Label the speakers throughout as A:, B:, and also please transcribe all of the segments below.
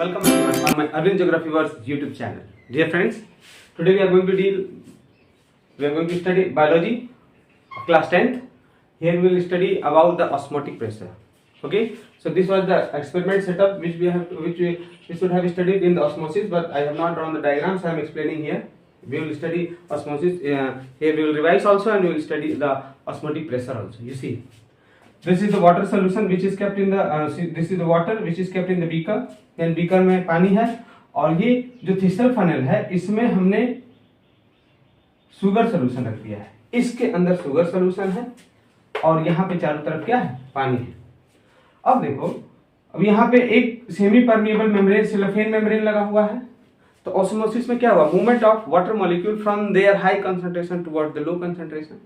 A: Welcome everyone on my Arvind Geography Works YouTube channel. Dear friends, today we are going to study biology of class 10th. Here we will study about the osmotic pressure. Okay, so this was the experiment setup which we should have studied in the osmosis, but I have not drawn the diagram, so I am explaining here. We will study osmosis. Here we will revise also, and we will study the osmotic pressure also. You see, this is the water solution which is kept in the this is the water which is kept in the beaker. यानी beaker में पानी है, और ये जो thistle funnel है इसमें हमने शुगर सोल्यूशन रख दिया है. इसके अंदर शुगर सोल्यूशन है और यहाँ पे चारों तरफ क्या है, पानी है. अब देखो, अब यहाँ पे एक semi permeable membrane cellophane membrane लगा हुआ है. तो ऑस्मोसिस में क्या हुआ, movement of water molecule from their high concentration toward the low concentration.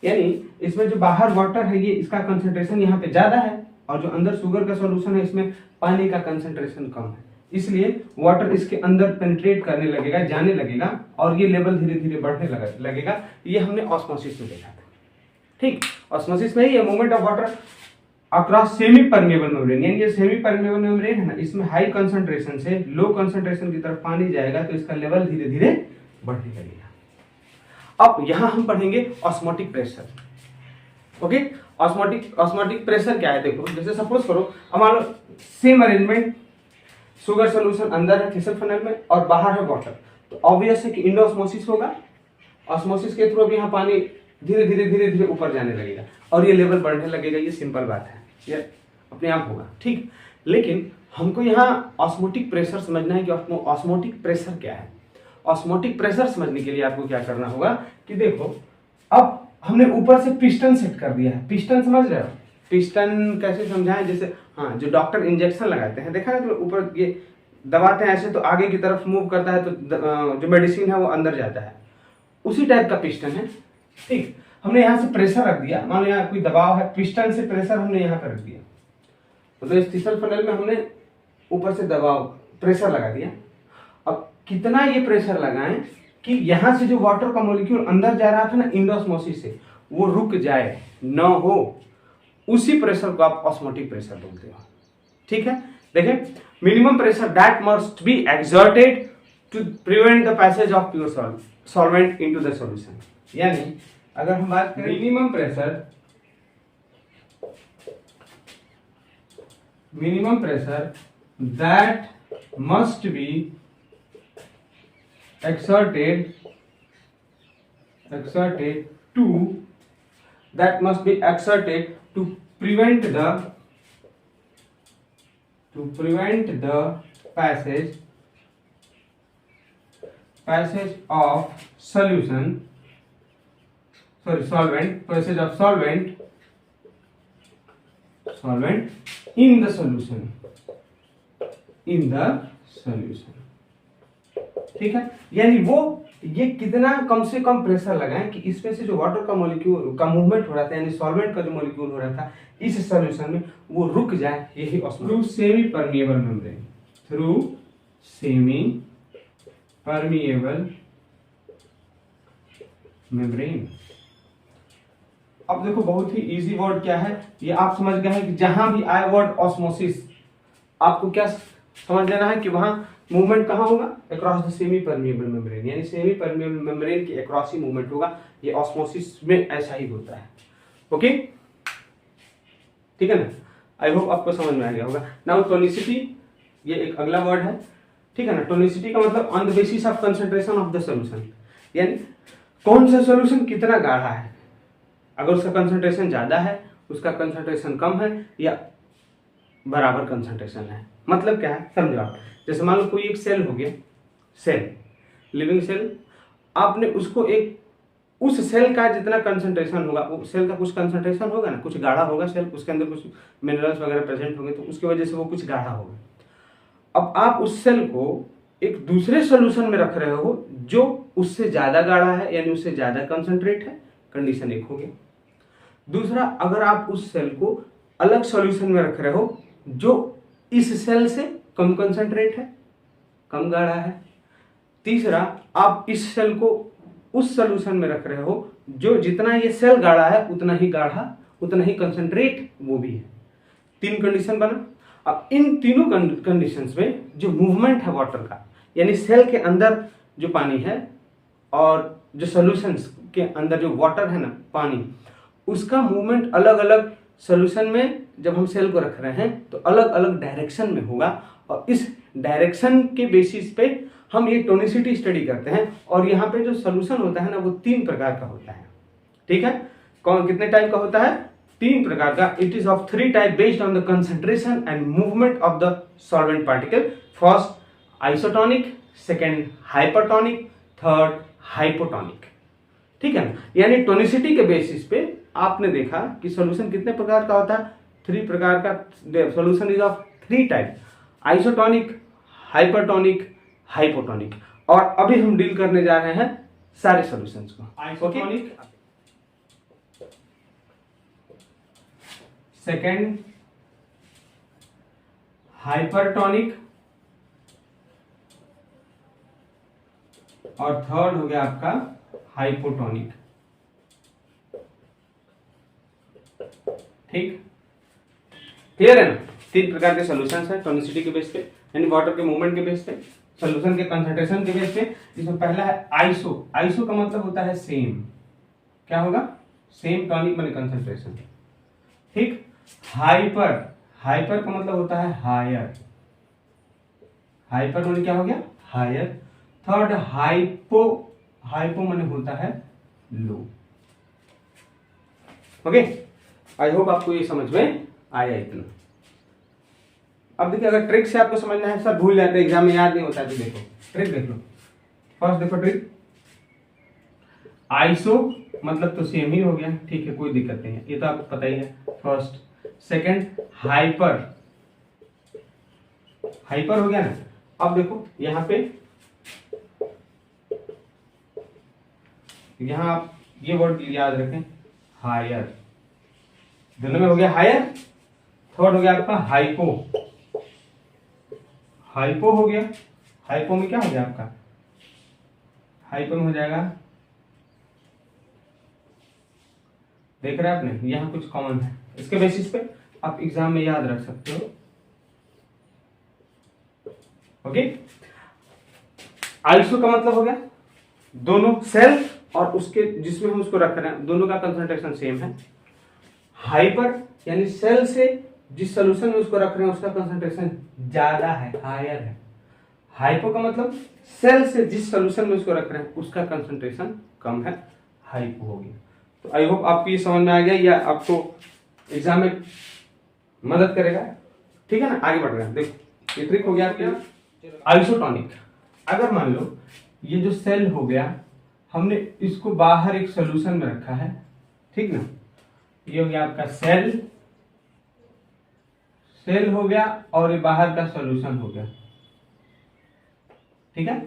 A: यानी इसमें जो बाहर वाटर है ये इसका कंसंट्रेशन यहाँ पे ज्यादा है, और जो अंदर शुगर का सॉल्यूशन है इसमें पानी का कंसंट्रेशन कम है. इसलिए वाटर इसके अंदर पेनिट्रेट करने लगेगा, जाने लगेगा, और ये लेवल धीरे धीरे बढ़ने लगेगा. ये हमने ऑस्मोसिस में देखा था. ठीक, ऑस्मोसिस में ये movement of water across semi permeable membrane, यानी ये सेमी परमिएबल मेम्ब्रेन है ना, इसमें हाई कंसंट्रेशन से लो कंसंट्रेशन की तरफ पानी जाएगा तो इसका लेवल धीरे धीरे बढ़ने लगेगा. अब यहां हम पढ़ेंगे osmotic pressure. Okay, osmotic pressure क्या है. देखो, जैसे सपोज करो, अब मान लो सेम अरेंजमेंट, शुगर सॉल्यूशन अंदर है थिसल फनेल में और बाहर है वाटर, तो ऑब्वियस है कि इंडोऑस्मोसिस होगा. ऑस्मोसिस के थ्रू अब यहाँ पानी धीरे धीरे ऊपर जाने लगेगा और ये लेवल बढ़ने लगेगा. ये सिंपल बात है, ये अपने आप होगा. ठीक, लेकिन हमको यहाँ ऑस्मोटिक प्रेशर समझना है कि ऑस्मोटिक प्रेशर क्या है. ऑस्मोटिक प्रेशर समझने के लिए आपको क्या करना होगा कि देखो, अब हमने ऊपर से पिस्टन सेट कर दिया है. पिस्टन समझ रहे हो, पिस्टन कैसे समझाएं, जैसे हाँ, जो डॉक्टर इंजेक्शन लगाते हैं, देखा है तो ऊपर ये दबाते हैं ऐसे तो आगे की तरफ मूव करता है, तो जो मेडिसिन है वो अंदर जाता है. उसी टाइप का पिस्टन है. ठीक, हमने यहाँ से प्रेशर रख दिया, मान लो यहाँ कोई दबाव है, पिस्टन से प्रेशर हमने यहाँ पर रख दिया, तो इस थिसल फनेल में हमने ऊपर से दबाव प्रेशर लगा दिया. अब कितना ये प्रेशर लगाएं कि यहाँ से जो वाटर का मॉलिक्यूल अंदर जा रहा था ना इंडोऑस्मोसिस से, वो रुक जाए, न हो. उसी प्रेशर को आप ऑस्मोटिक प्रेशर बोलते हो. ठीक है, देखें, minimum pressure that must be exerted to prevent the passage of pure solvent into the solution. यानी अगर हम बात करें minimum pressure that must be exerted to prevent the passage of solvent in the solution. ठीक है, यानी वो ये कितना कम से कम प्रेशर लगाएं कि इसमें से जो वाटर का मॉलिक्यूल का मूवमेंट हो रहा था, यानी सॉल्वेंट का जो मॉलिक्यूल हो रहा था इस सॉल्यूशन में, वो रुक जाए. यही थ्रू सेमी परमिएबल मेम्ब्रेन. अब देखो, बहुत ही इजी वर्ड क्या है ये आप समझ गए हैं कि जहां भी आए वर्ड ऑस्मोसिस, आपको क्या समझ लेना है कि वहां मूवमेंट कहाँ होगा, across the semi permeable membrane. यानी सेमी परमिएबल मेम्ब्रेन के अक्रॉस ही मूवमेंट होगा. ये ऑस्मोसिस में ऐसा ही होता है. ओके, ठीक है ना. आई होप आपको समझ में आ गया होगा. नाउ टोनिसिटी, ये एक अगला वर्ड है. ठीक है ना. टोनिसिटी का मतलब on the basis of concentration of the solution, यानी कौन सा सॉल्यूशन कितना गाढ़ा है. अगर उसका कंसंट्रेशन ज्यादा है, उसका कंसंट्रेशन कम है, या बराबर कंसंट्रेशन है. मतलब क्या है समझो आप. जैसे मान लो कोई एक सेल हो गया, सेल, लिविंग सेल, आपने उसको एक, उस सेल का जितना कंसंट्रेशन होगा, वो सेल का कुछ कंसंट्रेशन होगा ना, कुछ गाढ़ा होगा सेल, उसके अंदर कुछ मिनरल्स वगैरह प्रेजेंट होंगे, तो उसकी वजह से वो कुछ गाढ़ा होगा. अब आप उस सेल को एक दूसरे सोल्यूशन में रख रहे हो जो उससे ज्यादा गाढ़ा है, यानी उससे ज्यादा कंसंट्रेट है. कंडीशन एक हो गया. दूसरा, अगर आप उस सेल को अलग सोल्यूशन में रख रहे हो जो इस सेल से कम कंसंट्रेट है, कम गाढ़ा है. तीसरा, आप इस सेल को उस सॉल्यूशन में रख रहे हो जो जितना ये सेल गाढ़ा है उतना ही गाढ़ा, उतना ही कंसंट्रेट वो भी है. 3 कंडीशन बना. अब इन तीनों कंडीशंस में जो मूवमेंट है वाटर का, यानी सेल के अंदर जो पानी है और जो सॉल्यूशंस के अंदर जो वाटर है ना पानी, उसका मूवमेंट अलग अलग सॉल्यूशन में जब हम सेल को रख रहे हैं तो अलग अलग डायरेक्शन में होगा, और इस डायरेक्शन के बेसिस पे हम ये टोनिसिटी स्टडी करते हैं। और यहाँ पे जो सॉल्यूशन होता है ना वो 3 प्रकार का होता है। ठीक है, कौन कितने टाइप का होता है? 3 प्रकार का। It is of 3 type based on the concentration and movement of the solvent particle. First isotonic, second hypertonic, third hypotonic. ठीक है ना, यानी टोनिसिटी के बेसिस पे आपने देखा कि सॉल्यूशन कितने प्रकार का होता है? 3 प्रकार का। Solution is of 3 type, isotonic, hypertonic, hypotonic. और अभी हम डील करने जा रहे हैं सारे सॉल्यूशंस को। आइसोटोनिक, सेकेंड हाइपरटोनिक, और थर्ड हो गया आपका हाइपोटोनिक। ठीक, क्लियर है ना? 3 प्रकार के सॉल्यूशंस है टोनिसिटी के बेस पे, यानी वाटर के मूवमेंट के बेस पे, सॉल्यूशन के कंसंट्रेशन के बेस पे। इसमें पहला है आइसो। आइसो का मतलब होता है सेम। क्या होगा? सेम टॉनिक माने कंसंट्रेशन। ठीक, हाइपर, हाइपर का मतलब होता है हायर। हाइपर माने क्या हो गया? हायर। थर्ड हाइपो, हाइपो माने होता है लो। ओके, आई होप आपको ये समझ में आया इतना। अब देखिए, अगर ट्रिक से आपको समझना है, सर भूल जाते हैं एग्जाम में, याद नहीं होता है, तो देखो ट्रिक देख लो। फर्स्ट देखो ट्रिक, आइसो मतलब तो सेम ही हो गया, ठीक है, कोई दिक्कत नहीं है, ये तो आपको पता ही है। फर्स्ट, सेकंड हाइपर, हाइपर हो गया ना। अब देखो यहां पे, यहां आप ये वर्ड याद रखें, हायर, दोनों में हो गया हायर। थर्ड हो गया आपका हाइपो, हाइपो हो गया। हाइपो में क्या हो गया आपका? हाइपो में हो जाएगा, देख रहे हैं आपने, यहां कुछ कॉमन है, इसके बेसिस पे आप एग्जाम में याद रख सकते हो। ओके, आइसो का मतलब हो गया दोनों सेल और उसके जिसमें हम उसको रख रहे हैं दोनों का कंसंट्रेशन सेम है। हाइपर यानी सेल से जिस सॉल्यूशन में उसको रख रहे हैं उसका कंसंट्रेशन ज्यादा है, हायर है। हाइपो का मतलब सेल से जिस सॉल्यूशन में उसको रख रहे हैं उसका कंसंट्रेशन कम है, हाइपो हो गया। तो आई होप आपको ये समझ में आ गया, या आपको एग्जाम में मदद करेगा। ठीक है ना, आगे बढ़ रहे हैं। देखो ये ट्रिक हो गया आपके आइसोटोनिक। अगर मान लो ये जो सेल हो गया, हमने इसको बाहर एक सॉल्यूशन में रखा है, ठीक ना, ये हो गया आपका सेल, सेल हो गया, और ये बाहर का सॉल्यूशन हो गया। ठीक है,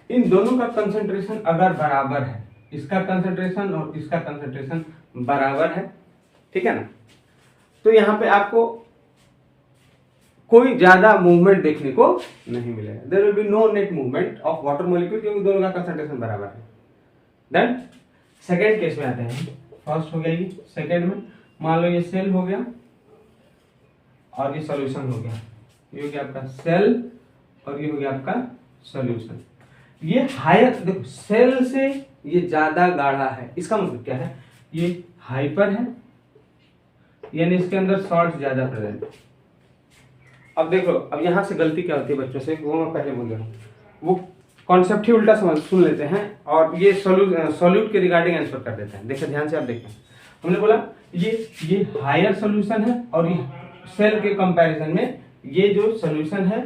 A: इन दोनों का कंसंट्रेशन अगर बराबर है, इसका कंसंट्रेशन और इसका कंसंट्रेशन बराबर है, ठीक है ना, तो यहां पे आपको कोई ज्यादा मूवमेंट देखने को नहीं मिलेगा। There will be no net movement of water molecule, क्योंकि दोनों का कंसंट्रेशन बराबर है। देन सेकेंड केस में आते हैं। फर्स्ट हो गया ये, सेकेंड में मान लो ये सेल हो गया और ये सॉल्यूशन हो गया, ये हो गया आपका सेल और ये हो गया आपका सॉल्यूशन। ये हायर, देखो सेल से ये ज्यादा गाढ़ा है, इसका मतलब क्या है? ये हाइपर है, यानी इसके अंदर सॉल्ट ज्यादा प्रेजेंट है। अब देखो, अब यहां से गलती क्या होती है बच्चों से, वो मैं पहले बोल रहा हूँ, वो कॉन्सेप्ट ही उल्टा समझ सुन लेते हैं और ये सॉल्यूट के रिगार्डिंग आंसर कर देते हैं। देखिए ध्यान से आप देखें, हमने बोला ये हायर सॉल्यूशन है और ये सेल के कंपैरिजन में ये जो सॉल्यूशन है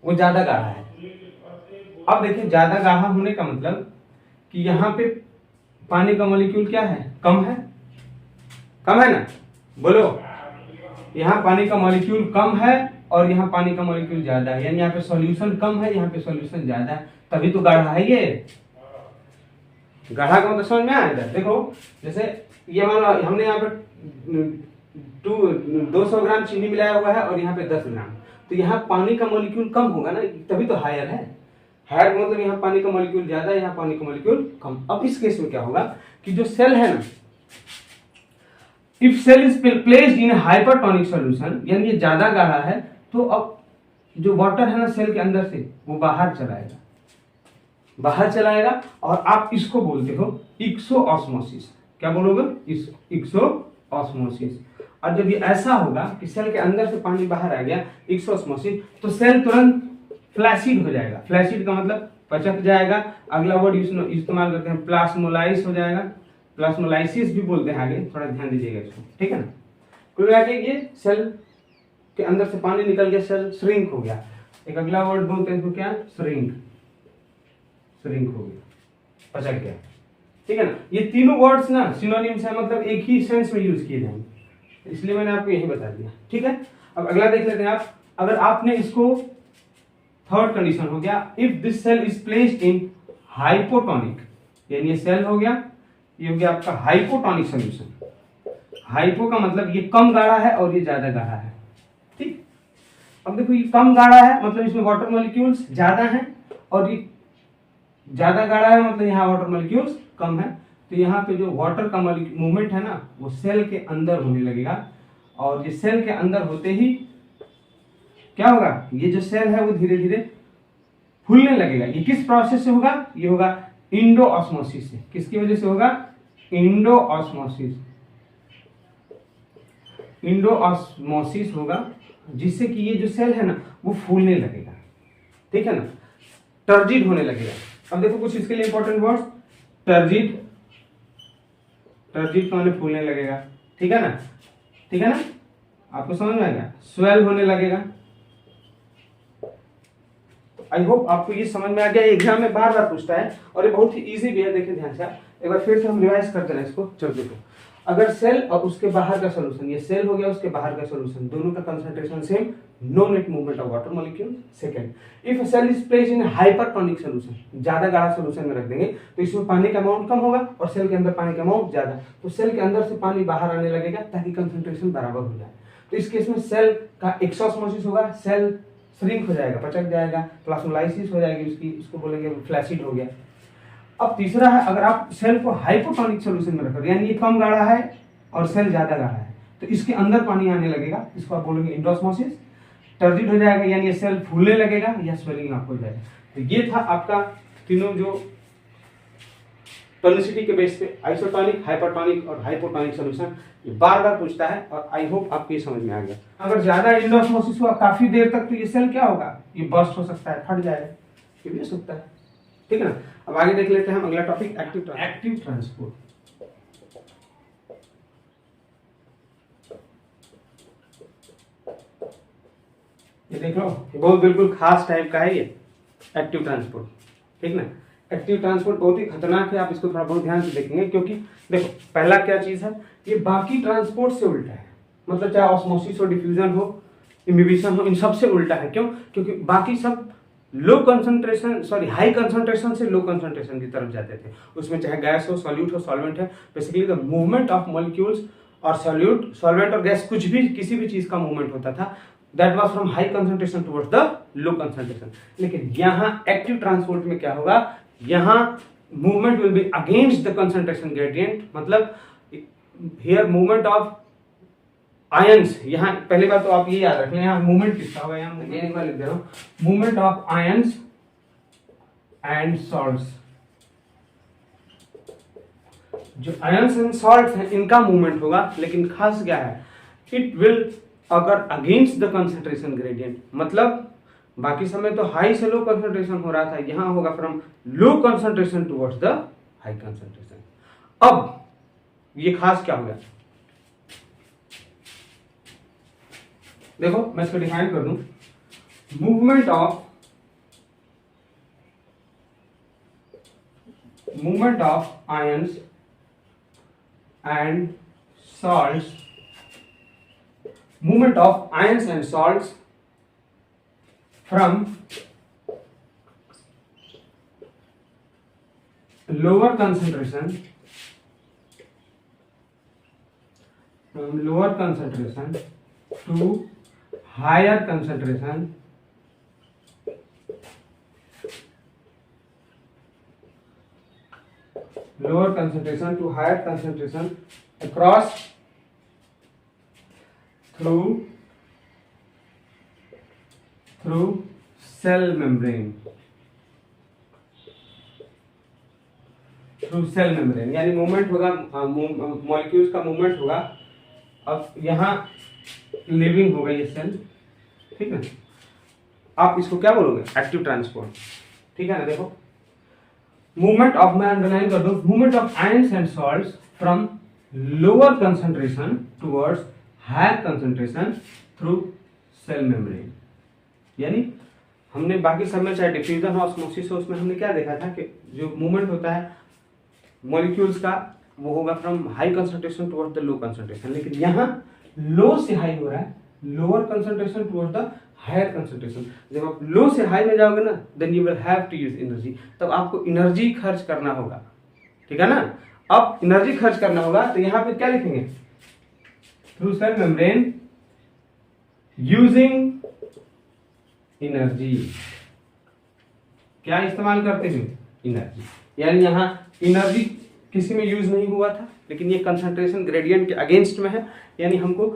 A: वो ज्यादा गाढ़ा है। अब देखिए ज्यादा गाढ़ा होने का मतलब कि यहाँ पे पानी का मॉलिक्यूल क्या है? कम है, कम है ना, बोलो। यहाँ पानी का मॉलिक्यूल कम है और यहाँ पानी का मॉलिक्यूल ज्यादा है, यानी यहाँ पे सॉल्यूशन कम है, यहाँ पे सॉल्यूशन ज्यादा है, तभी तो गाढ़ा है। ये गाढ़ा का मतलब समझ में आएगा। देखो जैसे ये मान लो हमने यहाँ पे 200 ग्राम चीनी मिलाया हुआ है और यहाँ पे 10 ग्राम, तो यहाँ पानी का मॉलिक्यूल कम होगा ना, तभी तो हायर है। हायर मतलब यहाँ पानी का मॉलिक्यूल ज्यादा है, यहाँ पानी का मॉलिक्यूल कम। अब इस केस में क्या होगा कि जो सेल है ना, if cell is placed in hypertonic solution, यानी ये ज्यादा गाढ़ा है, तो अब जो वाटर है ना सेल के अंदर से वो बाहर चलाएगा और आप इसको बोलते हो इक्सोऑस्मोसिस। क्या बोलोगे? इक्सोऑस्मोसिस। और जब ये ऐसा होगा कि सेल के अंदर से पानी बाहर आ गया, इक्सोऑस्मोसिस, तो सेल तुरंत फ्लैसिड हो जाएगा। फ्लैसिड का मतलब पचक जाएगा। अगला वर्ड इस्तेमाल करते हैं प्लास्मोलाइस हो जाएगा, प्लास्मोलाइसिस भी बोलते हैं आगे, थोड़ा ध्यान दीजिएगा इसको, ठीक है ना। कुल मिला के ये सेल के अंदर से पानी निकल गया, सेल श्रिंक हो गया। एक अगला वर्ड बोलते हैं इसको क्या? श्रिंक हो गया, पचक गया, ठीक है ना। ये तीनों वर्ड्स ना सिनोनिम्स है, मतलब एक ही सेंस में यूज किए जाएंगे, इसलिए मैंने आपको यही बता दिया, ठीक है। अब अगला देख लेते हैं आप। अगर आपने इसको थर्ड कंडीशन हो गया, if this cell is placed in hypotonic, यानी ये सेल हो गया, ये हो गया आपका हाइपोटोनिक सॉल्यूशन। हाइपो का मतलब ये कम गाढ़ा है और ये ज्यादा गाढ़ा है, ठीक। अब देखो ये कम गाढ़ा है मतलब इसमें वाटर मॉलिक्यूल्स ज्यादा हैं, और ये ज्यादा गाढ़ा है मतलब यहाँ वाटर मॉलिक्यूल्स कम है। तो यहाँ पे जो वाटर का मूवमेंट है ना वो सेल के अंदर होने लगेगा, और ये सेल के अंदर होते ही क्या होगा? ये जो सेल है वो धीरे धीरे फूलने लगेगा। ये किस प्रोसेस से होगा? ये होगा इंडोऑस्मोसिस से। किसकी वजह से होगा? इंडोऑस्मोसिस। इंडोऑस्मोसिस होगा, जिससे कि ये जो सेल है ना वो फूलने लगेगा, ठीक है ना, टर्जिड होने लगेगा। अब देखो कुछ इसके लिए इंपॉर्टेंट वर्ड्स। टर्जिड का मतलब फूलने लगेगा, ठीक है ना, ठीक है ना, आपको समझ में आएगा। स्वेल होने लगेगा। आई होप आपको ये समझ में आ गया। एग्जाम में बार बार पूछता है और ये बहुत ही इजी भी है, देखिए ध्यान से आप एक बार फिर से हम रिवाइज करते हैं इसको। चलो देखो, अगर सेल और उसके बाहर का सॉल्यूशन, ये सेल हो गया उसके बाहर का सॉल्यूशन, दोनों का concentration same, no net movement of water molecule. Second, if cell is placed in hypertonic solution, ज्यादा गाढ़ा सॉल्यूशन में रख देंगे तो इसमें पानी का अमाउंट कम होगा और सेल के अंदर पानी का अमाउंट ज्यादा, तो सेल के अंदर से पानी बाहर आने लगेगा ताकि कंसंट्रेशन बराबर हो जाए। तो इस केस में सेल का एक्सोस्मोसिस होगा, सेल श्रिंक हो जाएगा, पचक जाएगा, प्लास्मोलाइसिस हो जाएगी उसकी, इसको बोलेंगे फ्लैसिड हो गया। अब तीसरा है, अगर आप सेल को हाइपोटोनिक सॉल्यूशन में रखोगे, यानी ये कम गाढ़ा है और सेल ज्यादा गाढ़ा है, तो इसके अंदर पानी आने लगेगा, इसको आप बोलेंगे इंडोऑस्मोसिस। टर्जिड हो जाएगा यानी ये सेल फूलने लगेगा या स्वेलिंग आपको हो जाएगा। तो ये था आपका तीनों जो टोनिसिटी के बेस पे आइसोटोनिक, हाइपरटोनिक और हाइपोटोनिक सॉल्यूशन, ये बार बार पूछता है और आई होप आपको ये समझ में आ गया। अगर ज्यादा इंडोऑस्मोसिस हुआ काफी देर तक तो ये सेल क्या होगा? ये बर्स्ट हो सकता है, फट जाएगा, ये भी हो सकता है, ठीक है ना। अब आगे देख लेते हैं हम अगला टॉपिक, एक्टिव ट्रांसपोर्ट। ये देख लो, ये बहुत बिल्कुल खास टाइप का है ये एक्टिव ट्रांसपोर्ट, ठीक ना। एक्टिव ट्रांसपोर्ट बहुत ही खतरनाक है, आप इसको थोड़ा बहुत ध्यान से देखेंगे, क्योंकि देखो पहला क्या चीज है, ये बाकी ट्रांसपोर्ट से उल्टा है, मतलब चाहे ऑस्मोसिस हो, डिफ्यूजन हो, इम्बिबिशन हो, इन सब से उल्टा है। क्यों? क्योंकि बाकी सब low concentration, sorry high concentration से लो कंसंट्रेशन की तरफ जाते थे, उसमें चाहे गैस हो, सॉल्यूट हो, सॉल्वेंट है, basically the movement of molecules और सॉल्यूट, सॉल्वेंट और गैस, कुछ भी किसी भी चीज का मूवमेंट होता था, that was from high concentration towards the low concentration. लेकिन यहाँ एक्टिव ट्रांसपोर्ट में क्या होगा, यहाँ movement will be against the concentration gradient, मतलब हियर मूवमेंट ऑफ आयंस, यहाँ पहली बात तो आप ये याद रख लें, यहाँ मूवमेंट किसका होगा, यहाँ ये नहीं मैं लिख दे रहा हूँ, movement of ions and salts. जो आयंस एंड सॉल्ट्स हैं इनका मूवमेंट होगा, लेकिन खास क्या है, इट विल अगर अगेंस्ट द कंसंट्रेशन ग्रेडियंट, मतलब बाकी समय तो हाई से लो कंसंट्रेशन हो रहा था, यहां होगा from low concentration towards the high concentration. अब ये खास क्या हो गया, देखो मैं इसको डिफाइन कर दूं, movement of ions and salts, movement of ions and salts from lower concentration to higher concentration across through cell membrane, through cell membrane, यानी मूवमेंट होगा, मॉलिक्यूल्स का मूवमेंट होगा। अब यहाँ लिविंग होगा ये सेल, ठीक है। आप इसको क्या बोलोगे? एक्टिव ट्रांसपोर्ट, ठीक है ना। देखो मूवमेंट ऑफ, मैं अंडरलाइन कर दूं, movement of ions and salts from lower concentration towards higher concentration through cell membrane. यानी हमने बाकी सब में चाहे डिफ्यूजन हो, ऑस्मोसिस हो, उसमें हमने क्या देखा था कि जो मूवमेंट होता है मॉलिक्यूल्स का वो होगा from high concentration towards the low concentration, लेकिन यहाँ लो से हाई हो रहा है, lower concentration towards the higher concentration. जब आप लो से हाई में जाओगे ना, then you will have to use energy, तब आपको एनर्जी खर्च करना होगा, ठीक है ना। अब एनर्जी खर्च करना होगा तो यहाँ पे क्या लिखेंगे? Through cell membrane using energy, क्या इस्तेमाल करते हैं? एनर्जी। यानी यहाँ एनर्जी किसी में यूज नहीं हुआ था, लेकिन ये कंसंट्रेशन ग्रेडियंट के अगेंस्ट में है, यानी हमको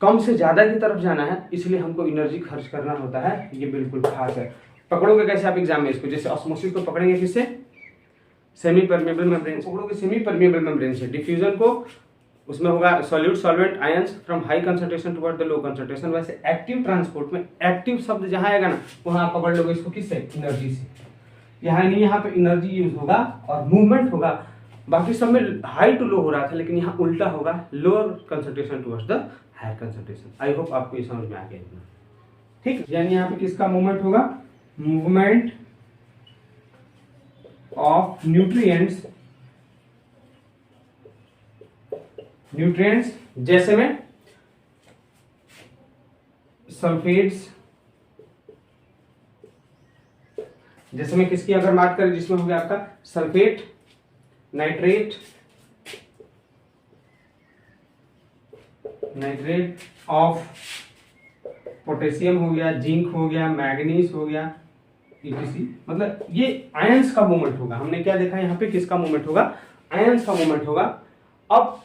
A: कम से ज्यादा की तरफ जाना है, इसलिए हमको एनर्जी खर्च करना होता है। ये बिल्कुल खास है। पकड़ोगे कैसे आप एग्जाम में इसको? जैसे ऑस्मोसिस को पकड़ेंगे किससे? सेमी परमेबल मेम्ब्रेन से पकड़ोगे, सेमी परमेबल मेम्ब्रेन से। डिफ्यूजन को उसमें होगा solute solvent ions from high concentration toward the low concentration. वैसे एक्टिव ट्रांसपोर्ट में एक्टिव शब्द जहां आएगा ना, वहां आप पकड़ लोगे इसको किससे? एनर्जी से। यहाँ नहीं, यहाँ पे एनर्जी यूज होगा और मूवमेंट होगा। बाकी सब में हाई टू लो हो रहा था, लेकिन यहाँ उल्टा होगा, lower concentration towards the higher concentration. I hope आपको ये समझ में आ गया इतना, ठीक। यानी यहाँ पे किसका मूवमेंट होगा? मूवमेंट ऑफ न्यूट्रिएंट्स, न्यूट्रिएंट्स जैसे में सल्फेट्स, जैसे में किसकी अगर बात करें, जिसमें हो गया आपका sulphate, nitrate, nitrate of potassium हो गया, जिंक हो गया, मैग्नीज हो गया, etc। मतलब ये आयंस का मूवमेंट होगा। हमने क्या देखा यहाँ पे? किसका मूवमेंट होगा? आयंस का मूवमेंट होगा। अब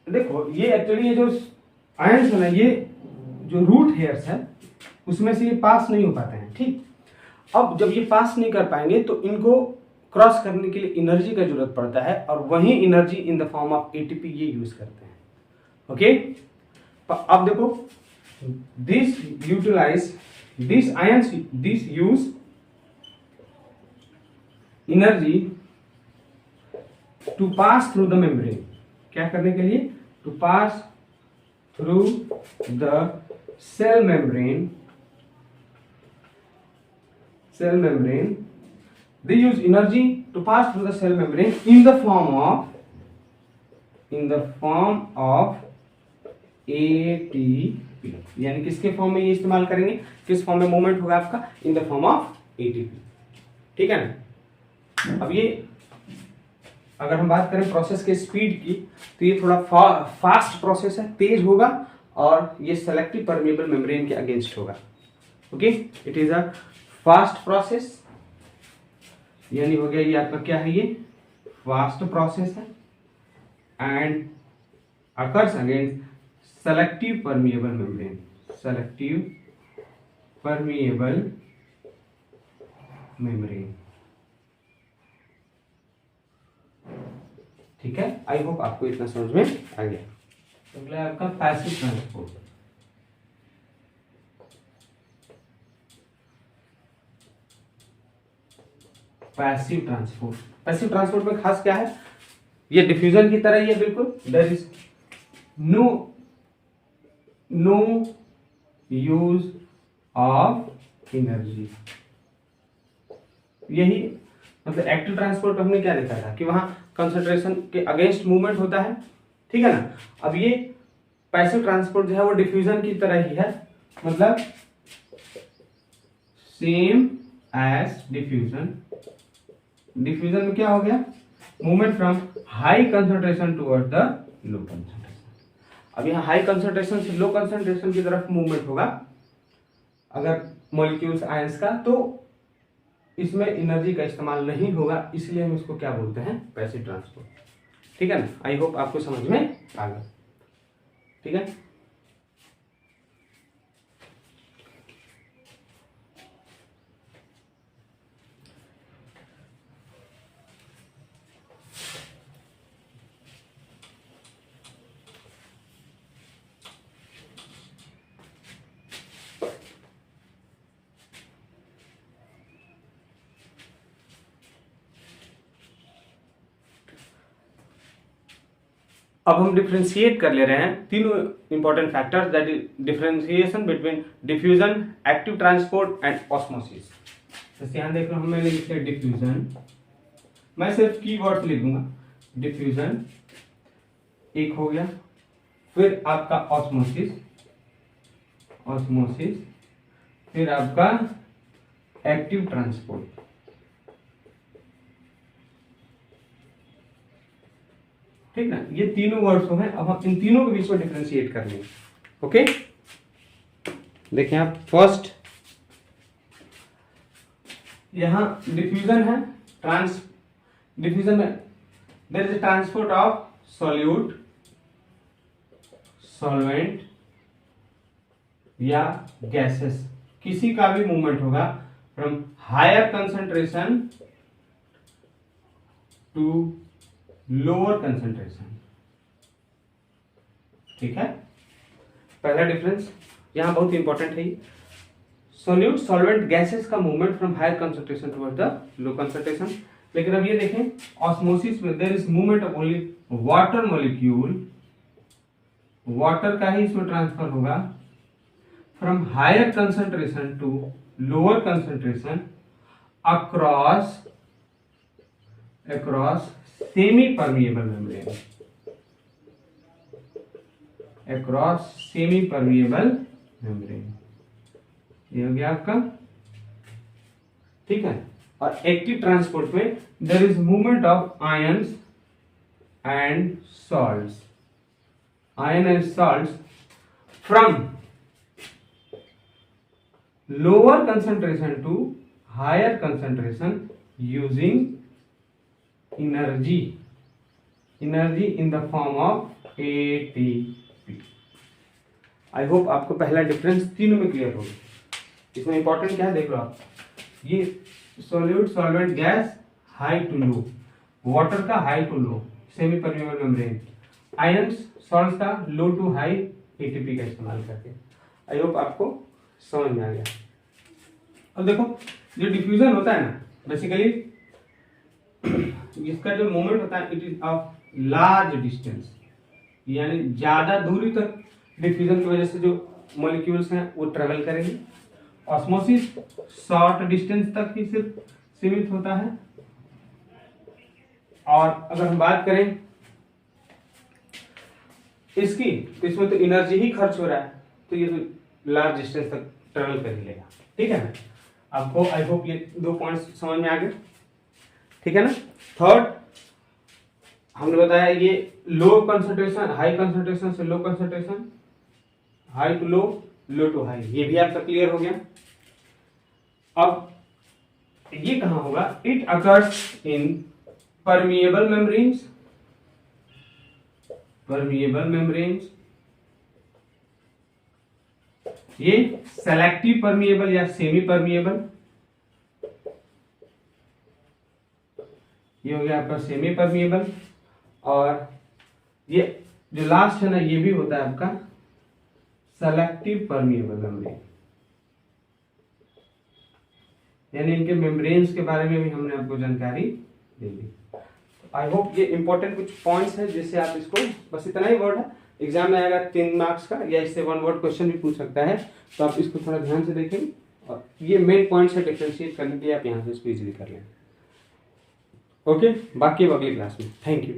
A: देखो ये एक्चुअली ये जो आयंस है ना, ये जो रूट हेयर्स है उसमें से ये पास नहीं हो पाते हैं, ठीक। अब जब ये पास नहीं कर पाएंगे तो इनको क्रॉस करने के लिए एनर्जी का जरूरत पड़ता है, और वही energy in the form of ATP ये यूज करते हैं, ओके। अब देखो this utilize this ions, this use energy to pass through the membrane. क्या करने के लिए? To pass through the cell membrane, cell membrane, they use energy to pass through the cell membrane in the form of ATP। यानी किसके form में ये इस्तेमाल करेंगे? किस फॉर्म में मूवमेंट होगा आपका? इन द फॉर्म ऑफ एटीपी, ठीक है ना। अब ये अगर हम बात करें प्रोसेस के स्पीड की, तो ये थोड़ा फास्ट प्रोसेस है, तेज होगा, और ये सेलेक्टिव परमेबल मेम्ब्रेन के अगेंस्ट होगा, okay. It is a fast process, यानी हो गया ये आपका क्या है? ये फास्ट प्रोसेस है, and occurs against selective permeable membrane, selective permeable membrane, ठीक है। आई होप आपको इतना समझ में आ गया। अगला है आपका passive transport. Passive transport, passive transport में खास क्या है? ये डिफ्यूजन की तरह ही है बिल्कुल। There is no use of energy. यही मतलब एक्टिव ट्रांसपोर्ट हमने क्या देखा था कि वहां कंसंट्रेशन के अगेंस्ट मूवमेंट होता है, ठीक है ना। अब ये पैसिव ट्रांसपोर्ट जो है वो डिफ्यूजन की तरह ही है, मतलब सेम एज डिफ्यूजन। डिफ्यूजन में क्या हो गया? Movement from high concentration toward the low concentration. अब यहाँ हाई कंसंट्रेशन से लो कंसंट्रेशन की तरफ मूवमेंट होगा अगर मॉलिक्यूल्स आयंस का, तो इसमें एनर्जी का इस्तेमाल नहीं होगा, इसलिए हम इसको क्या बोलते हैं? पैसिव ट्रांसपोर्ट, ठीक है ना। आई होप आपको समझ में आ गया। ठीक है। अब हम डिफ्रेंशिएट कर ले रहे हैं तीनों important factors, that is differentiation between diffusion, active transport and osmosis. तो ध्यान देख लो, हमने लिखा है डिफ्यूजन, मैं सिर्फ कीवर्ड्स लिख दूंगा। डिफ्यूजन एक हो गया, फिर आपका ऑस्मोसिस, ऑस्मोसिस, फिर आपका एक्टिव ट्रांसपोर्ट। ठीक ना, ये तीनों वर्ड्स हैं। अब हम इन तीनों के बीच में डिफरेंशिएट कर लेंगे। ओके, देखें आप, फर्स्ट यहां डिफ्यूजन है, डिफ्यूजन में there is transport of solute, solvent या गैसेस, किसी का भी मूवमेंट होगा from higher concentration to lower concentration. ठीक है, पहला डिफरेंस यहां बहुत इंपॉर्टेंट है। सॉल्यूट, सॉल्वेंट, गैसेस का movement from higher concentration toward the low concentration. लेकिन अब ये देखें, ऑस्मोसिस में there is movement of only water molecule, water का ही इसमें ट्रांसफर होगा from higher concentration to lower concentration across semi permeable membrane, across semi permeable membrane. ये हो गया आपका। ठीक है, और एक्टिव ट्रांसपोर्ट में there is movement of ions and salts, ion and salts from lower concentration to higher concentration using energy in the form of ATP। I hope आपको पहला डिफरेंस तीनों में क्लियर होगा। इसमें इंपॉर्टेंट क्या है देख लो आप, ये solute, solvent, gas high to low, water का high to low semi permeable membrane, ions salts का लो टू हाई एटीपी का इस्तेमाल करके। आई होप आपको समझ में आ गया। अब देखो, जो डिफ्यूजन होता है ना, बेसिकली इसका जो मोमेंट होता है it is of large distance, यानी ज्यादा दूरी तक डिफ्यूजन की वजह से जो मॉलिक्यूल्स हैं वो ट्रेवल करेंगे। ऑस्मोसिस शॉर्ट डिस्टेंस तक ही सिर्फ सीमित होता है। और अगर हम बात करें इसकी, तो इसमें तो एनर्जी ही खर्च हो रहा है, तो ये तो लार्ज डिस्टेंस तक ट्रेवल कर ही लेगा। ठीक है ना, आपको आई होप ये दो पॉइंट्स समझ में आ गए। ठीक है ना। थर्ड हमने बताया ये लो कंसंट्रेशन, हाई कंसंट्रेशन से low concentration, high to low, low to high, ये भी आपका क्लियर हो गया। अब ये कहां होगा, it occurs in permeable membranes, permeable membranes, ये सेलेक्टिव परमिएबल या सेमी परमिएबल, ये हो गया आपका सेमी परमिएबल। और ये जो लास्ट है ना, ये भी होता है आपका सेलेक्टिव परमिएबल मेम्ब्रेन, यानी इनके मेम्ब्रेन्स के बारे में भी हमने आपको जानकारी दे दी। आई होप ये इंपॉर्टेंट कुछ पॉइंट्स है जिससे आप इसको, बस इतना ही वर्ड है, एग्जाम में आएगा 3 मार्क्स का, या इससे 1 वर्ड क्वेश्चन भी पूछ सकता है, तो आप इसको थोड़ा ध्यान से देखें। और ये मेन पॉइंट्स है डिफरेंशिएट करने के लिए, आप यहाँ से इसको इजीली कर लें। ओके, बाकी अब अगली क्लास में। Thank you.